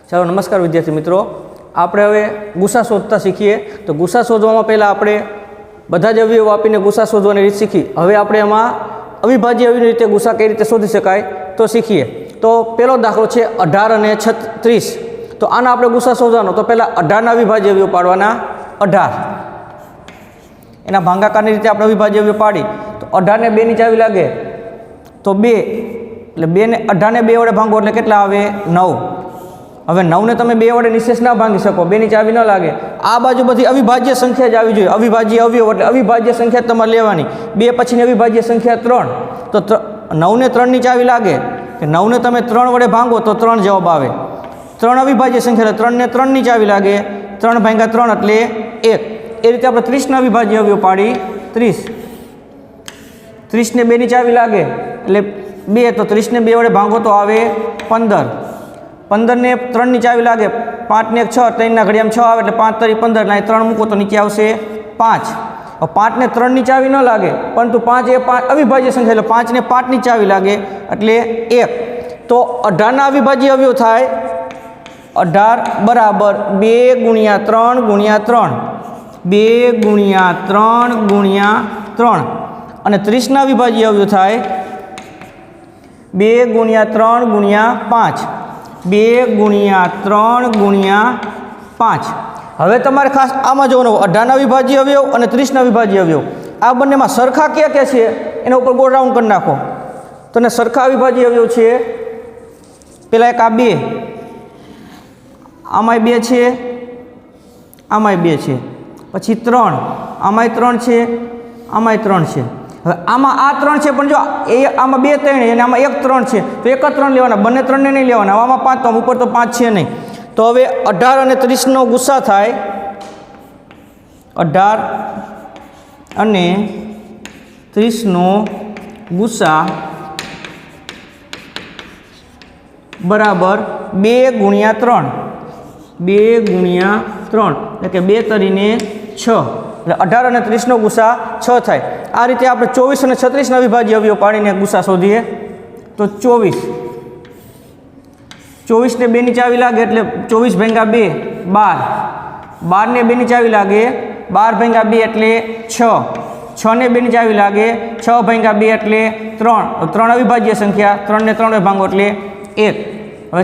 ચાલો નમસ્કાર વિદ્યાર્થી મિત્રો, આપણે હવે ગુસા શોધતા શીખીએ. તો ગુસા શોધવામાં પહેલાં આપણે બધા જ અવયવો આપીને ગુસા શોધવાની રીત શીખી. હવે આપણે એમાં અવિભાજ્ય અવયવની રીતે ગુસા કઈ રીતે શોધી શકાય તો શીખીએ. તો પહેલો દાખલો છે 18 અને 36. તો આના આપણે ગુસા શોધવાનો. તો પહેલાં 18ના અવિભાજ્ય અવયવ પાડવાના. 18 એના ભાગાકારની રીતે આપણે અવિભાજ્ય અવયવ પાડી. તો 18 ને 2 ની ચાવી લાગે તો 2, એટલે 2 ને 18 ને 2 વડે ભાંગો એટલે કેટલા આવે? 9. હવે 9 ને તમે 2 વડે નિશેષ ના ભાંગી શકો, 2 ની ચાવી ન લાગે. આ બાજુ બધી અવિભાજ્ય સંખ્યા જ આવી જોઈએ. અવિભાજ્ય અવયવ એટલે અવિભાજ્ય સંખ્યા તમારે લેવાની. 2 પછીની અવિભાજ્ય સંખ્યા 3. તો 9 ને 3 ની ચાવી લાગે કે 9 ને તમે 3 વડે ભાંગો તો 3 જવાબ આવે. 3 અવિભાજ્ય સંખ્યા એટલે 3 ને 3 ની ચાવી લાગે, 3 ભાગ્યા 3 એટલે 1. એ રીતે આપણે 30 ના અવિભાજ્ય અવયવ પાડી. 30 ને 2 ની ચાવી લાગે એટલે 2, તો 30 ને 2 વડે ભાંગો તો આવે 15. 15 ને 3 ની ચાવી લાગે, 5 ને 1 6, 3 ના ઘડિયામાં 6 આવે એટલે 5 તરી 15, એટલે 3 મૂકો તો નીચે આવશે 5. હવે 5 ને 3 ની ચાવી ન લાગે, પરંતુ 5 એ 5 અવિભાજ્ય સંખ્યા એટલે 5 ને 5 ની ચાવી લાગે એટલે 1. તો 18 ના અવિભાજ્ય અવયવ થાય 18 બરાબર 2 ગુણ્યા 3 ગુણ્યા 3, 2 ગુણ્યા 3 ગુણ્યા 3. અને 30 ના અવિભાજ્ય અવયવ થાય 2 ગુણ્યા 3 ગુણ્યા 5, 2 ગુણ્યા 3 ગુણ્યા 5. હવે તમારે ખાસ આમાં જોવાનું 18 ના અવિભાજ્ય અવયવ અને 30 ના અવિભાજ્ય અવયવ આ બંનેમાં સરખા ક્યાં ક્યાં છે એના ઉપર ગોળ રાઉન્ડ કરી નાખો. તો ને સરખા અવિભાજ્ય અવયવ છે પેલા એક આ 2, આમાંય 2 છે, આમાંય 2 છે, પછી 3, આમાંય 3 છે, આમાંય 3 છે. હવે આમાં આ 3 છે, પણ જો એ આમાં 2 3 અને આમાં 1 3 છે, તો એક જ 3 લેવાના, બંને 3 ને નહીં લેવાના. આમાં 5, તો ઉપર તો 5 છે નહીં. તો હવે 18 અને 30 નો ગુસા થાય 18 અને 30 નો ગુસા બરાબર 2 ગુણ્યા 3, 2 ગુણ્યા 3 એટલે કે 2 તરીને 6, એટલે 18 અને 30 નો ગુસા 6 થાય. આ રીતે આપણે 24 અને 36 ના અવિભાજ્ય અવયવ પાડીને ગુસા શોધીએ. તો 24 ને 2 ની ચાવી લાગે એટલે 24 ભાગ્યા 2 12, 12 ને 2 ની ચાવી લાગે 12 ભાગ્યા 2 એટલે 6, 6 ને 2 ની ચાવી લાગે 6 ભાગ્યા 2 એટલે 3, 3 અવિભાજ્ય સંખ્યા, 3 ને 3 ભાંગો એટલે 1. હવે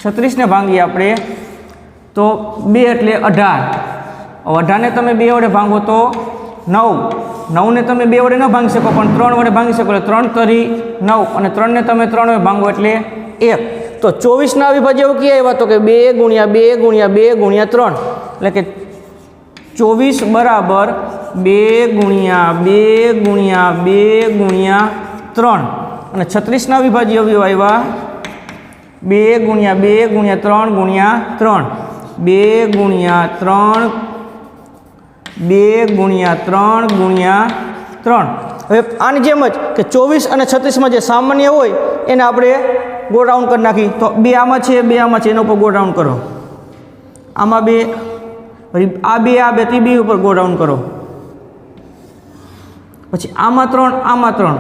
36 ને ભાંગીએ આપણે તો 2 એટલે 18. 18 ને તમે 2 વડે ભાંગો તો 9, 9 ને તમે 2 વડે ન ભાંગી શકો, પણ 3 વડે ભાંગી શકો એટલે 3 તરી 9, અને 3 ને તમે 3 વડે ભાંગો એટલે 1. તો 24 ના અવિભાજ્ય ક્યાં આવ્યા? તો કે 2 ગુણ્યા 2 ગુણ્યા 2 ગુણ્યા 3, એટલે કે 24 બરાબર 2 ગુણ્યા 2 ગુણ્યા 2 ગુણ્યા 3. અને 36 ના અવિભાજ્ય અવયવ આવ્યા 2 ગુણ્યા 2 ગુણ્યા 3 ગુણ્યા 3, 2 ગુણ્યા 3, 2 ગુણ્યા 3 ગુણ્યા 3. હવે આની જેમ જ કે 24 અને 36માં જે સામાન્ય હોય એને આપણે ગોળ રાઉન્ડ કરી નાખી. તો 2 આમાં છે, 2 આમાં છે, એના ઉપર ગોળ રાઉન્ડ કરો. આમાં 2, આ 2, આ 2, તે 2 ઉપર ગોળ રાઉન્ડ કરો. પછી આમાં 3, આમાં 3,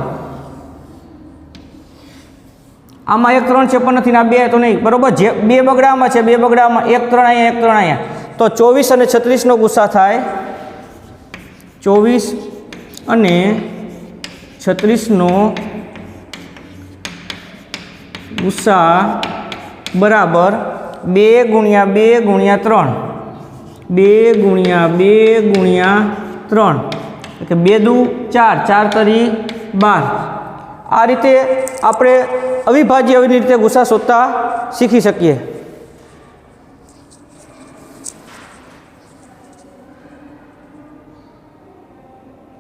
આમાં 1 3 છે પણ નથી, આ 2 તો નહીં, બરોબર. જે 2 બગડામાં છે, 2 બગડામાં 1 3 અહીંયા, 1 3 અહીંયા. તો 24 અને 36 નો ગુસા થાય 24 અને 36 નો ગુસા બરાબર 2 ગુણ્યા 2 ગુણ્યા 3, 2 ગુણ્યા 2 ગુણ્યા 3, એટલે કે 2 દુ 4, 4 તરી 12. આ રીતે આપણે અવિભાજ્ય રીતે ગુસા શોધતા શીખી શકીએ.